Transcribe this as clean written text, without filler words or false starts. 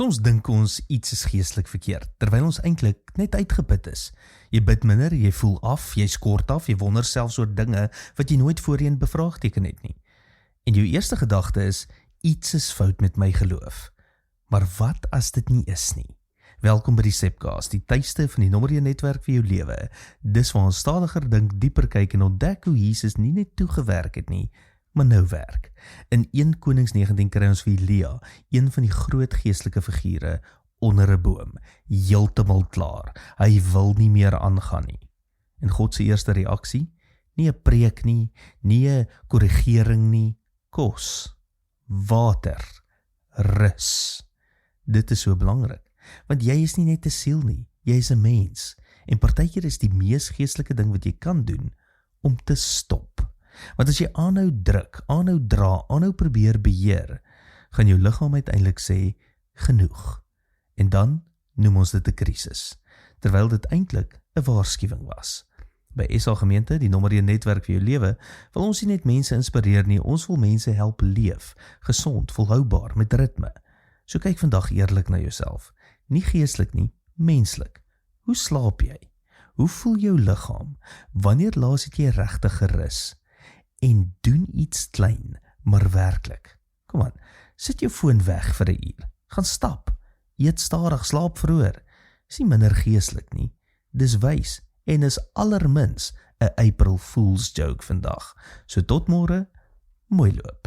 Soms dink ons iets is geestelik verkeerd, terwyl ons eintlik net uitgeput is. Jy bid minder, jy voel af, jy skort af, jy wonder selfs oor dinge wat jy nooit voorheen bevraagteken het nie. En jou eerste gedagte is, iets is fout met my geloof. Maar wat as dit nie is nie? Welkom by die Sepcast, die tuiste van die nommer 1 netwerk vir jou lewe. Dis waar ons stadiger dink, dieper kyk en ontdek hoe Jesus nie net toegewerk het nie, maar nou werk. In 1 Konings 19 kry ons vir Elia, een van die groot geestelike figure, onder 'n boom, heeltemal klaar. Hy wil nie meer aangaan nie. En God se eerste reaksie? Nie 'n preek nie, nie 'n korrigering nie, kos, water, rus. Dit is so belangrik, want jy is nie net 'n siel nie, jy is 'n mens. En partykeer is die mees geestelike ding wat jy kan doen, om te stop. Want as jy aanhou druk, aanhou dra, aanhou probeer beheer, gaan jou liggaam uiteindelik sê, genoeg. En dan noem ons dit 'n krisis, terwyl dit eintlik 'n waarskuwing was. By SA Gemeente, die nommer 1 netwerk vir jou lewe, wil ons nie net mense inspireer nie, ons wil mense help leef, gesond, volhoubaar, met ritme. So kyk vandag eerlik na jouself, nie geestelik nie, menslik. Hoe slaap jy? Hoe voel jou liggaam? Wanneer laas het jy regtig gerus? En doen iets klein, maar werklik. Kom aan, sit jou foon weg vir 'n uur. Gaan stap, eet stadig, slaap vroeër. Is nie minder geestelik nie. Dis wys en is allermins 'n April Fool's joke vandag. So tot môre, mooi loop.